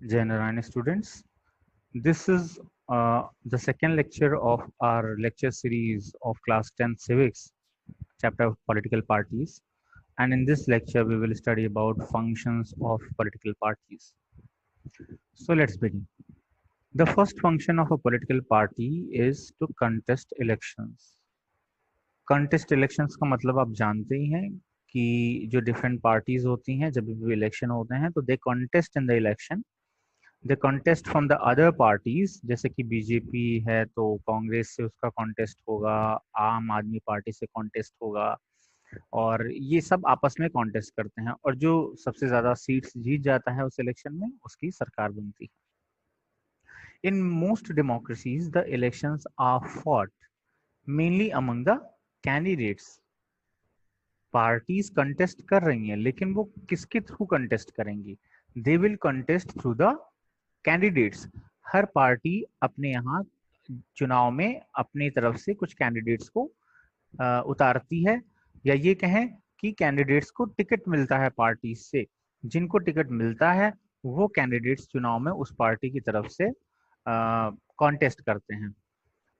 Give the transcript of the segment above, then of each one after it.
Jai Narayana students, this is the second lecture of our lecture series of class 10 civics chapter of political parties, and in this lecture we will study about functions of political parties. So let's begin. The first function of a political party is to contest elections. Contest elections का मतलब आप जानते ही हैं कि जो different parties होती हैं जब भी इलेक्शन होते हैं तो they contest in the election, they contest from the other parties, जैसे कि बीजेपी है तो कांग्रेस से उसका कॉन्टेस्ट होगा, आम आदमी पार्टी से कॉन्टेस्ट होगा, और ये सब आपस में कॉन्टेस्ट करते हैं और जो सबसे ज्यादा सीट्स जीत जाता है उस इलेक्शन में उसकी सरकार बनती है. In most democracies the elections are fought mainly among the candidates. Parties contest कर रही हैं लेकिन वो किसके थ्रू कंटेस्ट करेंगी? They will contest through the candidates. हर पार्टी अपने यहाँ चुनाव में अपनी तरफ से कुछ कैंडिडेट्स को उतारती है, या ये कहें कि कैंडिडेट्स को टिकट मिलता है पार्टी से. जिनको टिकट मिलता है वो कैंडिडेट्स चुनाव में उस पार्टी की तरफ से कॉन्टेस्ट करते हैं,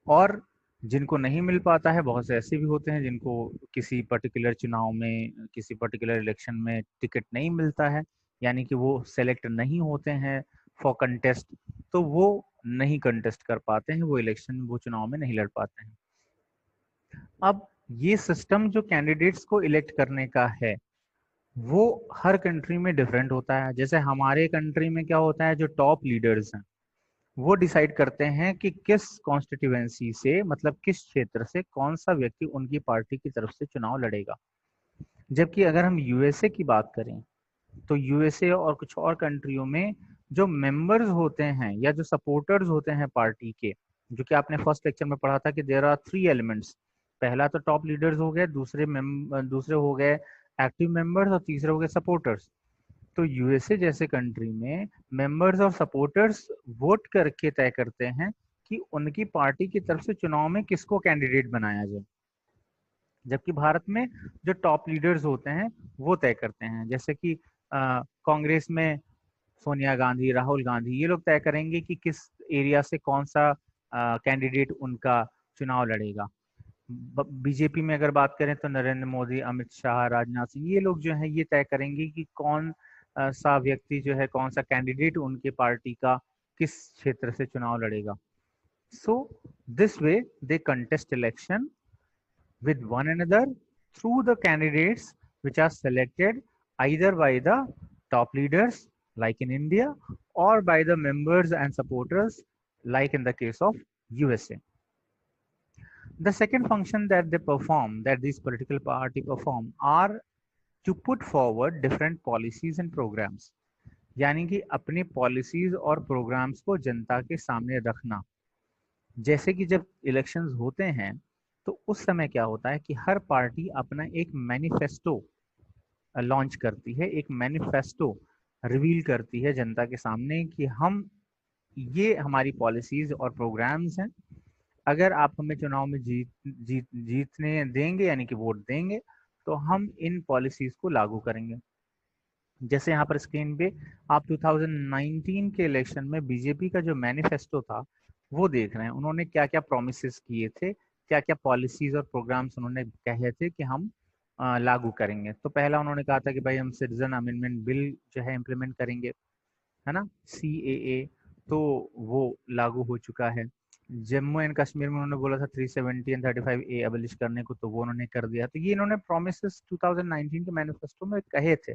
और जिनको नहीं मिल पाता है, बहुत से ऐसे भी होते हैं जिनको किसी पर्टिकुलर चुनाव में, किसी पर्टिकुलर इलेक्शन में टिकट नहीं मिलता है, यानी कि वो सेलेक्ट नहीं होते हैं फॉर कंटेस्ट, तो वो नहीं कंटेस्ट कर पाते हैं, वो इलेक्शन, वो चुनाव में नहीं लड़ पाते हैं. अब ये सिस्टम जो कैंडिडेट्स को इलेक्ट करने का है वो हर कंट्री में डिफरेंट होता है. जैसे हमारे कंट्री में क्या होता है, जो टॉप लीडर्स हैं वो डिसाइड करते हैं कि किस कॉन्स्टिट्यूएंसी से, मतलब किस क्षेत्र से कौन सा व्यक्ति उनकी पार्टी की तरफ से चुनाव लड़ेगा. जबकि अगर हम यूएसए की बात करें तो यूएसए और कुछ और कंट्रियों में जो मेंबर्स होते हैं या जो सपोर्टर्स होते हैं पार्टी के, जो कि आपने फर्स्ट लेक्चर में पढ़ा था कि देयर आर 3 एलिमेंट्स. पहला तो टॉप लीडर्स हो गए, दूसरे हो गए एक्टिव मेंबर्स, और तीसरे हो गए सपोर्टर्स. तो यूएसए जैसे कंट्री में मेंबर्स और सपोर्टर्स वोट करके तय करते हैं कि उनकी पार्टी की तरफ से चुनाव में किसको कैंडिडेट बनाया जाए. जबकि भारत में जो टॉप लीडर्स होते हैं वो तय करते हैं. जैसे कि कांग्रेस में सोनिया गांधी, राहुल गांधी, ये लोग तय करेंगे कि किस एरिया से कौन सा कैंडिडेट उनका चुनाव लड़ेगा. बीजेपी में अगर बात करें तो नरेंद्र मोदी, अमित शाह, राजनाथ सिंह, ये लोग जो है ये तय करेंगे कि कौन सा व्यक्ति जो है, कौन सा कैंडिडेट उनके पार्टी का किस क्षेत्र से चुनाव लड़ेगा. सो this way they contest election with one another through the candidates which are selected either by the top leaders like in India or by the members and supporters like in the case of USA. The second function that they perform, that these political party perform, are to put forward different policies and programs. यानी कि अपने policies और programmes को जनता के सामने रखना. जैसे कि जब इलेक्शंस होते हैं तो उस समय क्या होता है कि हर पार्टी अपना एक मैनिफेस्टो लॉन्च करती है, एक मैनिफेस्टो रिवील करती है जनता के सामने कि हम, ये हमारी पॉलिसीज और प्रोग्राम्स हैं, अगर आप हमें चुनाव में जीतने देंगे, यानी कि वोट देंगे, तो हम इन पॉलिसीज को लागू करेंगे. जैसे यहाँ पर स्क्रीन पे आप 2019 के इलेक्शन में बीजेपी का जो मैनिफेस्टो था वो देख रहे हैं. उन्होंने क्या क्या प्रोमिस किए थे, क्या क्या पॉलिसीज और प्रोग्राम्स उन्होंने कहे थे कि हम लागू करेंगे. तो पहला उन्होंने कहा था कि भाई हम सिटीजन अमेंडमेंट बिल जो है इम्प्लीमेंट करेंगे, है ना, CAA, तो वो लागू हो चुका है. जम्मू एंड कश्मीर में उन्होंने बोला था 370 एंड 35A एबलिश करने को, तो वो उन्होंने कर दिया. तो ये इन्होंने प्रोमिस 2019 के मैनिफेस्टो में कहे थे.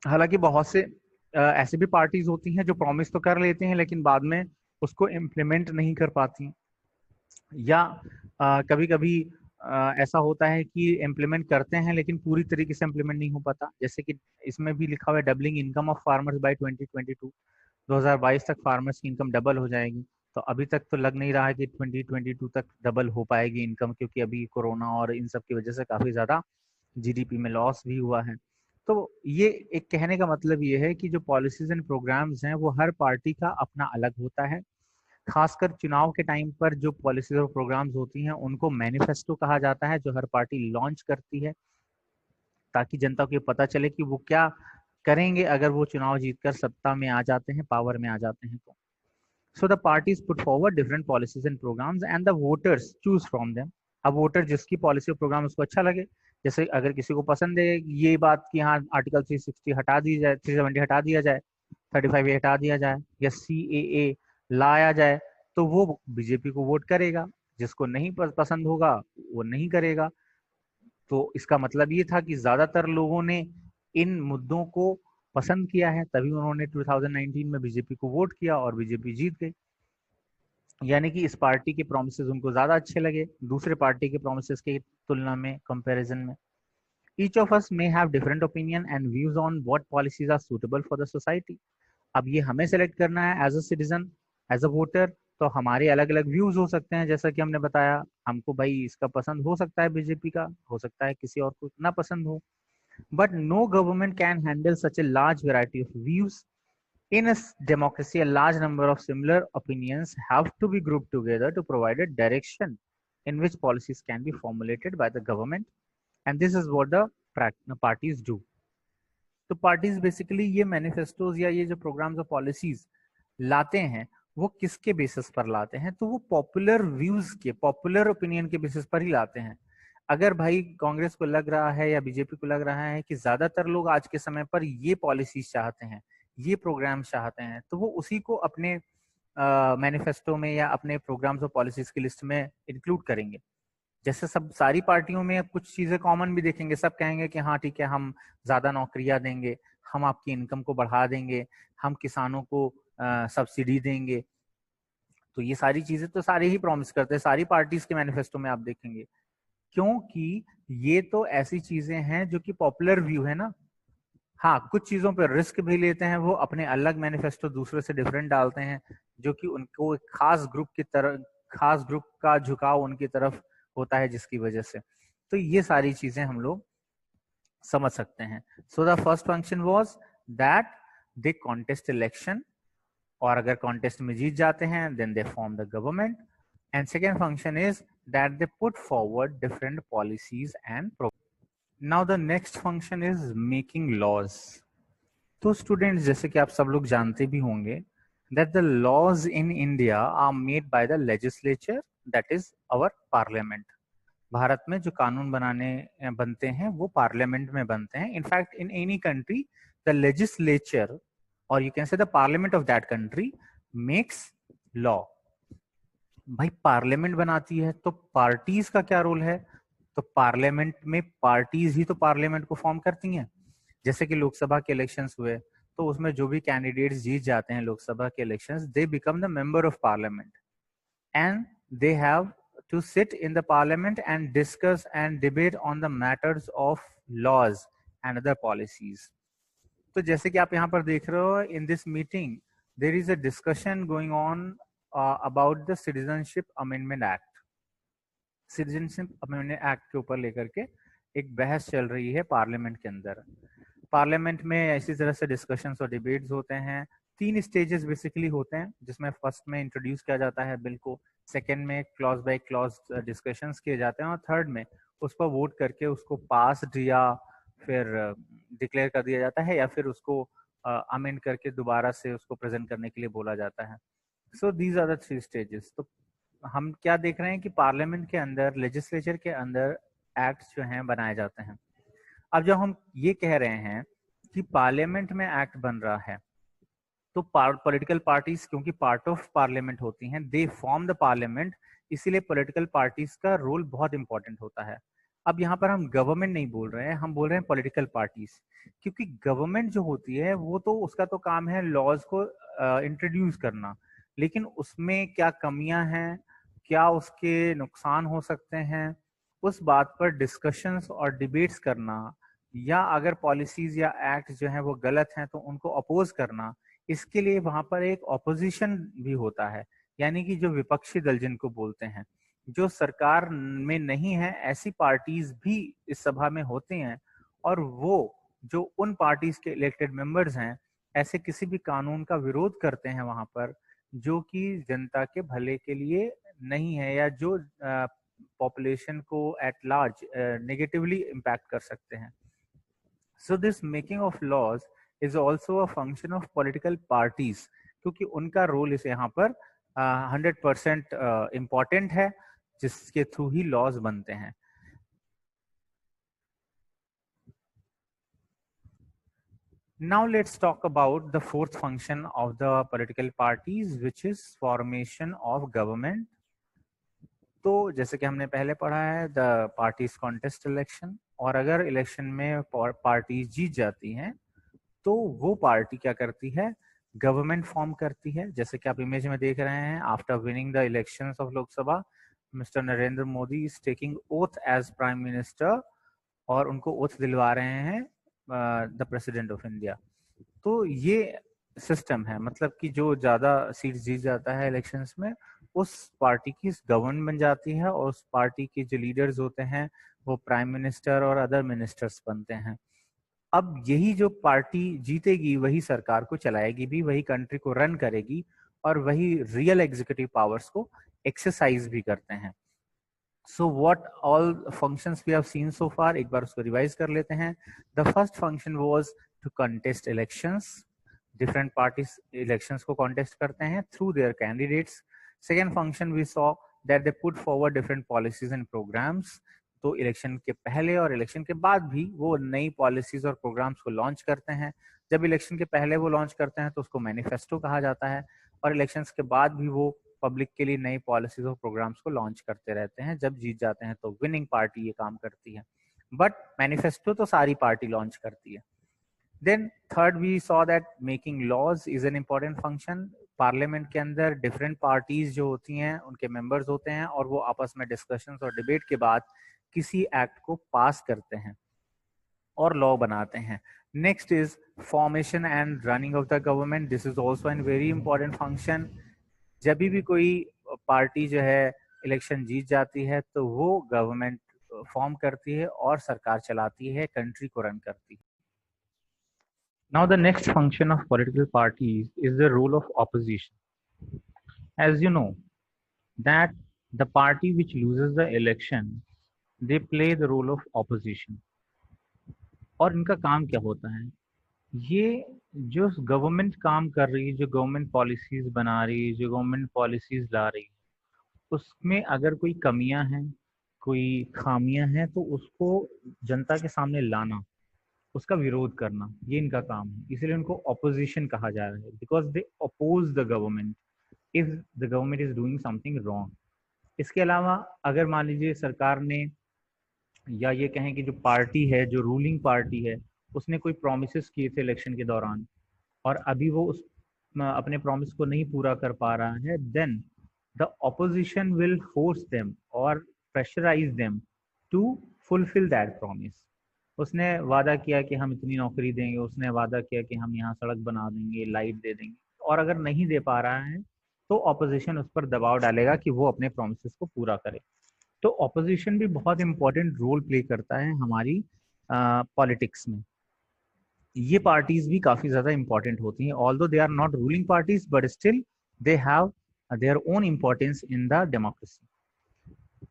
हालांकि बहुत से ऐसे भी पार्टीज होती हैं जो प्रॉमिस तो कर लेते हैं लेकिन बाद में उसको इम्प्लीमेंट नहीं कर पाती, या कभी कभी ऐसा होता है कि इम्प्लीमेंट करते हैं लेकिन पूरी तरीके से इम्प्लीमेंट नहीं हो पाता. जैसे कि इसमें भी लिखा हुआ है doubling income of farmers bye 2022, 2022 तक फार्मर्स की इनकम डबल हो जाएगी. तो अभी तक तो लग नहीं रहा है कि 2022 तक डबल हो पाएगी इनकम, क्योंकि अभी कोरोना और इन सब की वजह से काफी ज्यादा GDP में लॉस भी हुआ है. तो ये एक कहने का मतलब ये है कि जो पॉलिसीज एंड प्रोग्राम्स हैं वो हर पार्टी का अपना अलग होता है. खासकर चुनाव के टाइम पर जो पॉलिसीज और प्रोग्राम्स होती हैं उनको मैनिफेस्टो कहा जाता है, जो हर पार्टी लॉन्च करती है ताकि जनता को ये पता चले कि वो क्या करेंगे अगर वो चुनाव जीतकर सत्ता में आ जाते हैं, पावर में आ जाते हैं तो। So the parties put forward different policies and programs and the voters choose from them. अब वोटर जिसकी पॉलिसी और प्रोग्राम उसको अच्छा लगे, जैसे अगर किसी को पसंद है ये बात कि हाँ आर्टिकल 360 हटा दी जाए, 370 हटा दिया जाए, 35A हटा दिया जाए या CAA लाया जाए, तो वो बीजेपी को वोट करेगा। जिसको नहीं पसंद होगा वो नहीं करेगा। तो इसका मतलब ये था कि ज्यादातर लोगों ने इन मुद्दों को पसंद किया है, तभी उन्होंने 2019 में बीजेपी को वोट किया और बीजेपी जीत गई। यानी कि इस पार्टी के प्रोमिसेस उनको ज्यादा अच्छे लगे दूसरे पार्टी के प्रोमिसेस की तुलना में, कंपैरिजन में। Each of us may have different opinion and views on what policies are suitable for the society. अब ये हमें सेलेक्ट करना है as a citizen, as a voter. तो हमारे अलग अलग व्यूज हो सकते हैं, जैसा कि हमने बताया। हमको भाई इसका पसंद हो सकता है बीजेपी का, हो सकता है किसी और को ना पसंद हो। But no government can handle such a large variety of views. In a democracy, a large number of similar opinions have to be grouped together to provide a direction in which policies can be formulated by the government. And this is what the parties do. तो parties basically ये manifestos या ये जो programmes और policies लाते हैं वो किसके basis पर लाते हैं? तो वो पॉपुलर व्यूज के, पॉपुलर ओपिनियन के बेसिस पर ही लाते हैं। अगर भाई कांग्रेस को लग रहा है या बीजेपी को लग रहा है कि ज्यादातर लोग आज के समय पर ये पॉलिसीज चाहते हैं, ये प्रोग्राम चाहते हैं, तो वो उसी को अपने मैनिफेस्टो में या अपने प्रोग्राम्स और पॉलिसीज की लिस्ट में इंक्लूड करेंगे। जैसे सब सारी पार्टियों में कुछ चीजें कॉमन भी देखेंगे, सब कहेंगे कि हाँ ठीक है, हम ज्यादा नौकरियां देंगे, हम आपकी इनकम को बढ़ा देंगे, हम किसानों को सब्सिडी देंगे। तो ये सारी चीजें तो सारे ही प्रॉमिस करते हैं, सारी पार्टीज के मैनिफेस्टो में आप देखेंगे, क्योंकि ये तो ऐसी चीजें हैं जो कि पॉपुलर व्यू है ना। हाँ, कुछ चीजों पर रिस्क भी लेते हैं, वो अपने अलग मैनिफेस्टो दूसरे से डिफरेंट डालते हैं, जो कि उनको एक खास ग्रुप की तरह, खास ग्रुप का झुकाव उनकी तरफ होता है, जिसकी वजह से। तो ये सारी चीजें हम लोग समझ सकते हैं। So the first function was that they contest election, और अगर कॉन्टेस्ट में जीत जाते हैं then they form the government. And second function is that they put forward different policies and program. Now the next function is making laws. तो students, जैसे कि आप सब लोग जानते भी होंगे that the laws in India are made by the legislature, that is our parliament. Bharat में जो कानून बनते हैं वो पार्लियामेंट में बनते हैं। In fact in any country the legislature और you can say the parliament of that country makes law. भाई पार्लियामेंट बनाती है तो पार्टीज का क्या रोल है? तो पार्लियामेंट में पार्टीज ही तो पार्लियामेंट को फॉर्म करती हैं। जैसे कि लोकसभा के इलेक्शंस हुए तो उसमें जो भी कैंडिडेट्स जीत जाते हैं लोकसभा के elections, they become the member of parliament and they have to sit in the parliament and discuss and debate on the matters of laws and other policies. तो जैसे कि आप यहाँ पर देख रहे हो, in this meeting there is a discussion going on about the Citizenship Amendment Act. Citizenship amendment act के ऊपर लेकर के एक बहस चल रही है पार्लियामेंट के अंदर। पार्लियामेंट में इसी तरह से डिस्कशंस और डिबेट्स होते हैं। 3 स्टेजेस बेसिकली होते हैं, जिसमें फर्स्ट में इंट्रोड्यूस किया जाता है बिल को, सेकेंड में क्लॉज बाय क्लॉज डिस्कशंस किए जाते हैं, और थर्ड में उस पर वोट करके उसको पास या फिर डिक्लेयर कर दिया जाता है, या फिर उसको अमेंड करके दोबारा से उसको प्रेजेंट करने के लिए बोला जाता है। So these are the 3 stages. तो हम क्या देख रहे हैं कि पार्लियामेंट के अंदर, लेजिस्लेचर के अंदर एक्ट्स जो हैं बनाए जाते हैं। अब जब हम ये कह रहे हैं कि पार्लियामेंट में एक्ट बन रहा है, तो पॉलिटिकल पार्टीज क्योंकि पार्ट ऑफ पार्लियामेंट होती हैं, दे फॉर्म द पार्लियामेंट, इसीलिए पॉलिटिकल पार्टीज का रोल बहुत इंपॉर्टेंट होता है। अब यहाँ पर हम गवर्नमेंट नहीं बोल रहे हैं, हम बोल रहे हैं पॉलिटिकल पार्टीज, क्योंकि गवर्नमेंट जो होती है वो तो उसका तो काम है लॉज को इंट्रोड्यूस करना, लेकिन उसमें क्या कमियां हैं, क्या उसके नुकसान हो सकते हैं, उस बात पर डिस्कशंस और डिबेट्स करना, या अगर पॉलिसीज या एक्ट जो है वो गलत हैं तो उनको अपोज करना, इसके लिए वहां पर एक ऑपोजिशन भी होता है। यानी कि जो विपक्षी दल जिनको बोलते हैं, जो सरकार में नहीं है, ऐसी पार्टीज भी इस सभा में होती हैं, और वो जो उन पार्टीज के इलेक्टेड मेंबर्स हैं, ऐसे किसी भी कानून का विरोध करते हैं वहां पर जो कि जनता के भले के लिए नहीं है, या जो पॉपुलेशन को एट लार्ज नेगेटिवली इम्पैक्ट कर सकते हैं। So this making of laws is also a function of political parties, क्योंकि उनका रोल इस यहाँ पर 100% इम्पॉर्टेंट है, जिसके थ्रू ही लॉज बनते हैं. Now let's talk about the fourth function of the political parties, which is formation of government. तो जैसे कि हमने पहले पढ़ा है द पार्टीज कॉन्टेस्ट इलेक्शन, और अगर इलेक्शन में पार्टी जीत जाती हैं तो वो पार्टी क्या करती है, गवर्नमेंट फॉर्म करती है. जैसे कि आप इमेज में देख रहे हैं, after winning the elections of Lok Sabha, mister Narendra Modi is taking oath as prime minister, और उनको ओथ दिलवा रहे हैं द प्रेसिडेंट ऑफ इंडिया. तो ये सिस्टम है, मतलब कि जो ज्यादा सीट जीत जाता है इलेक्शंस में, उस पार्टी की गवर्नमेंट बन जाती है, और उस पार्टी के जो लीडर्स होते हैं वो प्राइम मिनिस्टर और अदर मिनिस्टर्स बनते हैं. अब यही जो पार्टी जीतेगी वही सरकार को चलाएगी भी, वही कंट्री को रन करेगी, और वही रियल एग्जीक्यूटिव पावर्स को एक्सरसाइज भी करते हैं. So what all functions we have seen so far, एक बार उसको रिवाइज कर लेते हैं. The first function was to contest elections. Different parties elections को कॉन्टेस्ट करते हैं through their candidates. Second function we saw that they put forward different policies and programmes. तो इलेक्शन के पहले और इलेक्शन के बाद भी वो नई पॉलिसीज और प्रोग्राम्स को लॉन्च करते हैं. जब इलेक्शन के पहले वो लॉन्च करते हैं तो उसको मैनिफेस्टो कहा जाता है, और इलेक्शंस के बाद भी वो पब्लिक के लिए नई पॉलिसीज और प्रोग्राम्स को लॉन्च करते रहते हैं. जब जीत जाते हैं तो विनिंग पार्टी ये काम करती है, बट मैनिफेस्टो तो सारी पार्टी लॉन्च करती है. Then third we saw that making laws is an important function. Parliament के अंदर डिफरेंट पार्टीज जो होती हैं उनके मेंबर्स होते हैं, और वो आपस में डिस्कशंस और डिबेट के बाद किसी एक्ट को पास करते हैं और लॉ बनाते हैं. Next is formation and running of the government. This is also an very important function. जब भी कोई पार्टी जो है इलेक्शन जीत जाती है तो वो गवर्नमेंट फॉर्म करती है और सरकार चलाती है, कंट्री को रन करती है. Now the next function of political parties is the role of opposition. As you know that the party which loses the election, they play the role of opposition. और इनका काम क्या होता है, ये जो गवर्नमेंट काम कर रही है, जो गवर्नमेंट पॉलिसीज बना रही है, जो गवर्नमेंट पॉलिसीज ला रही है, उसमें अगर कोई कमियां हैं, कोई खामियां हैं, तो उसको जनता के सामने लाना, उसका विरोध करना, ये इनका काम है. इसलिए उनको ऑपोजिशन कहा जा रहा है, because they oppose the government if the government is doing something wrong. इसके अलावा अगर मान लीजिए सरकार ने, या ये कहें कि जो पार्टी है, जो रूलिंग पार्टी है, उसने कोई प्रोमिस किए थे इलेक्शन के दौरान, और अभी वो उस अपने प्रॉमिस को नहीं पूरा कर पा रहा है, then the opposition will force them और pressurise them to fulfil that promise. उसने वादा किया कि हम इतनी नौकरी देंगे, उसने वादा किया कि हम यहाँ सड़क बना देंगे, लाइट दे देंगे, और अगर नहीं दे पा रहा है तो ऑपोजिशन उस पर दबाव डालेगा कि वो अपने प्रोमिस को पूरा करे. तो ऑपोजिशन भी बहुत इंपॉर्टेंट रोल प्ले करता है हमारी पॉलिटिक्स में. ये पार्टीज भी काफी ज्यादा इंपॉर्टेंट होती हैं, although they are not ruling parties, but still they have their own importance in the democracy.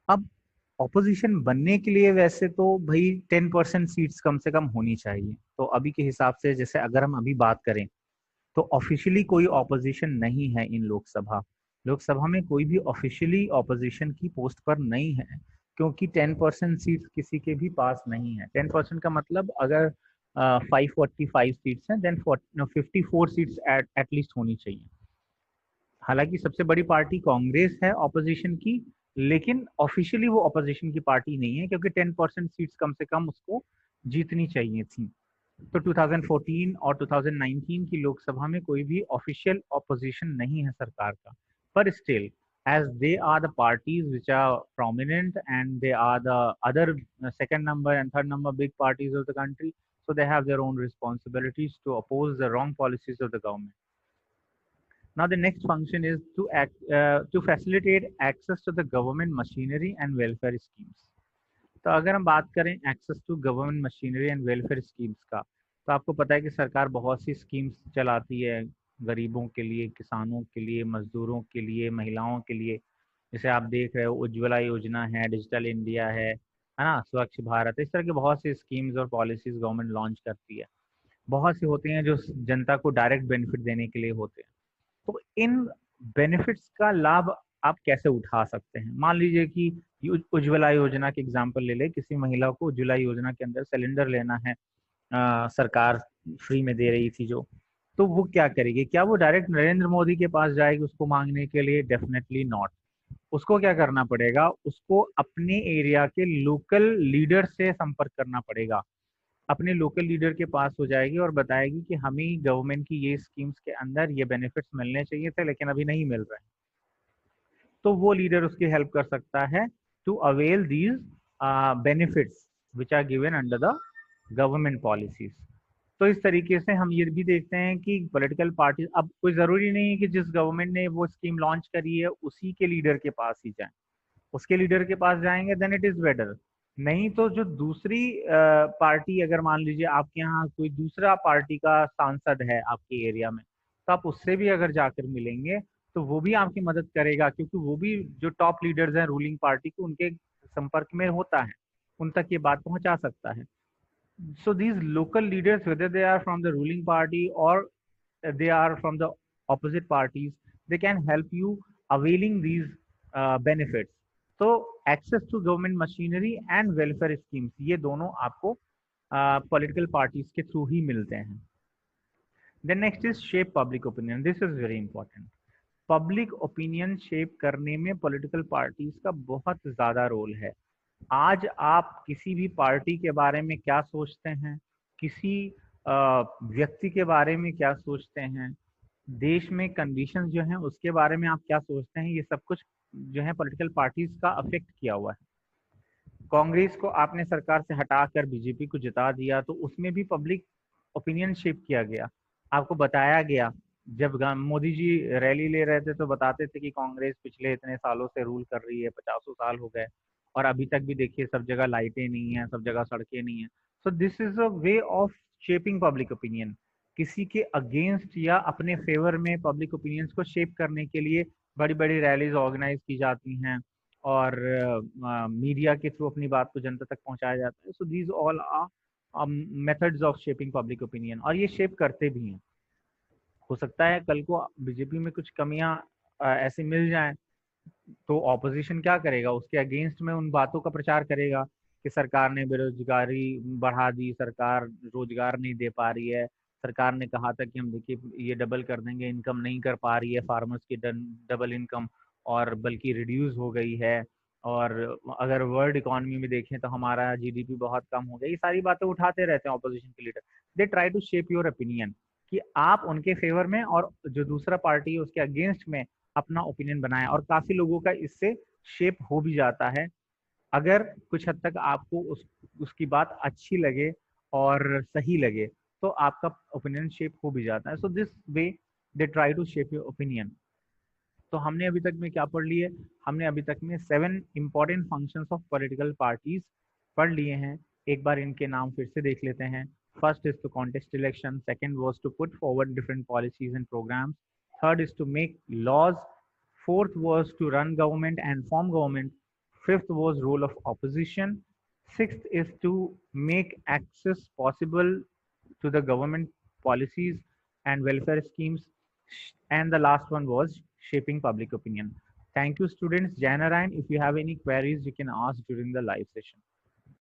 अब ऑपोजिशन बनने के लिए वैसे तो भाई 10% सीट्स कम से कम होनी चाहिए. तो अभी के हिसाब से, जैसे अगर हम अभी बात करें, तो ऑफिशियली कोई ऑपोजिशन नहीं है इन लोकसभा. लोकसभा में कोई भी ऑफिशियली ऑपोजिशन की पोस्ट पर नहीं है, क्योंकि 10% सीट्स किसी के भी पास नहीं है. 10% का मतलब अगर 545 सीट्स हैं, देन 54 सीट्स एटलीस्ट होनी चाहिए. हालांकि सबसे बड़ी पार्टी कांग्रेस है ऑपोजिशन की, लेकिन ऑफिशियली वो ऑपोजिशन की पार्टी नहीं है, क्योंकि 10% सीट्स कम से कम उसको जीतनी चाहिए थी. तो 2014 और 2019 की लोकसभा में कोई भी ऑफिशियल ऑपोजिशन नहीं है सरकार का, पर still as they are the parties which are prominent, and they are the other second number and third number big parties of the country, so they have their own responsibilities to oppose the wrong policies of the government. Now the next function is to facilitate access to the government machinery and welfare schemes. तो अगर हम बात करें access to government machinery and welfare schemes का, तो आपको पता है कि सरकार बहुत सी स्कीम्स चलाती है गरीबों के लिए, किसानों के लिए, मजदूरों के लिए, महिलाओं के लिए. जैसे आप देख रहे हो उज्ज्वला योजना है, डिजिटल इंडिया है ना, स्वच्छ भारत, इस तरह की बहुत सी स्कीम्स और पॉलिसीज गवर्नमेंट लॉन्च करती है. बहुत से होते हैं जो जनता को डायरेक्ट बेनिफिट देने के लिए होते हैं। तो इन बेनिफिट्स का लाभ आप कैसे उठा सकते हैं? मान लीजिए कि उज्ज्वला योजना के एग्जांपल ले ले, किसी महिला को उज्ज्वला योजना के अंदर सिलेंडर लेना है, सरकार फ्री में दे रही थी जो, तो वो क्या करेगी? क्या वो डायरेक्ट नरेंद्र मोदी के पास जाएगी उसको मांगने के लिए? Definitely not. उसको क्या करना पड़ेगा? उसको अपने एरिया के लोकल लीडर से संपर्क करना पड़ेगा। अपने लोकल लीडर के पास हो जाएगी और बताएगी कि हमें गवर्नमेंट की ये स्कीम्स के अंदर ये बेनिफिट्स मिलने चाहिए थे लेकिन अभी नहीं मिल रहे हैं। तो वो लीडर उसकी हेल्प कर सकता है to avail these benefits which are given under the government policies. तो इस तरीके से हम ये भी देखते हैं कि पॉलिटिकल पार्टी, अब कोई जरूरी नहीं है कि जिस गवर्नमेंट ने वो स्कीम लॉन्च करी है उसी के लीडर के पास ही जाए। उसके लीडर के पास जाएंगे देन इट इज बेटर। नहीं तो जो दूसरी पार्टी, अगर मान लीजिए आपके यहाँ कोई दूसरा पार्टी का सांसद है आपके एरिया में, तो आप उससे भी अगर जाकर मिलेंगे तो वो भी आपकी मदद करेगा, क्योंकि वो भी जो टॉप लीडर्स हैं रूलिंग पार्टी के, उनके संपर्क में होता है, उन तक ये बात पहुंचा सकता है। So these local leaders, whether they are from the ruling party or they are from the opposite parties, they can help you availing these benefits. So access to government machinery and welfare schemes, ये दोनों आपको political parties के through ही मिलते हैं। Then next is shape public opinion. This is very important. Public opinion shape करने में political parties का बहुत ज्यादा रोल है। आज आप किसी भी पार्टी के बारे में क्या सोचते हैं, किसी व्यक्ति के बारे में क्या सोचते हैं, देश में कंडीशंस जो हैं उसके बारे में आप क्या सोचते हैं, ये सब कुछ जो है पॉलिटिकल पार्टीज का अफेक्ट किया हुआ है। कांग्रेस को आपने सरकार से हटाकर बीजेपी को जिता दिया, तो उसमें भी पब्लिक ओपिनियन शेप किया गया। आपको बताया गया, जब मोदी जी रैली ले रहे थे तो बताते थे कि कांग्रेस पिछले इतने सालों से रूल कर रही है, 50 साल हो गए और अभी तक भी देखिए सब जगह लाइटें नहीं है, सब जगह सड़कें नहीं है। So this is a way of shaping public opinion. किसी के अगेंस्ट या अपने फेवर में पब्लिक ओपिनियंस को शेप करने के लिए बड़ी बड़ी रैलीज ऑर्गेनाइज की जाती हैं और मीडिया के थ्रू अपनी बात को जनता तक पहुंचाया जाता है। So these all are methods of shaping public opinion, और ये शेप करते भी हैं। हो सकता है कल को बीजेपी में कुछ कमियां ऐसे मिल जाएं, तो ऑपोजिशन क्या करेगा? उसके अगेंस्ट में उन बातों का प्रचार करेगा कि सरकार ने बेरोजगारी बढ़ा दी, सरकार रोजगार नहीं दे पा रही है, सरकार ने कहा था कि हम देखिए ये डबल कर देंगे, इनकम नहीं कर पा रही है फार्मर्स की डबल इनकम, और बल्कि रिड्यूस हो गई है। और अगर वर्ल्ड इकोनॉमी में देखें तो हमारा जीडीपी बहुत कम हो गया। ये सारी बातें उठाते रहते हैं ऑपोजिशन के leader. They try to shape your opinion कि आप उनके फेवर में और जो दूसरा पार्टी है उसके अगेंस्ट में अपना ओपिनियन बनाएं, और काफी लोगों का इससे शेप हो भी जाता है। अगर कुछ हद तक आपको उसकी बात अच्छी लगे और सही लगे तो आपका ओपिनियन शेप हो भी जाता है। So this way they try to shape your opinion. तो हमने अभी तक में क्या पढ़ लिए? हमने अभी तक में 7 important functions of political parties पढ़ लिए हैं। एक बार इनके नाम फिर से देख लेते हैं। First is to contest election, second was to put forward different policies and programmes, third is to make laws, fourth was to run government and form government, fifth was role of opposition, sixth is to make access possible to the government policies and welfare schemes, and the last one was shaping public opinion. Thank you students. Jana Ryan, if you have any queries you can ask during the live session.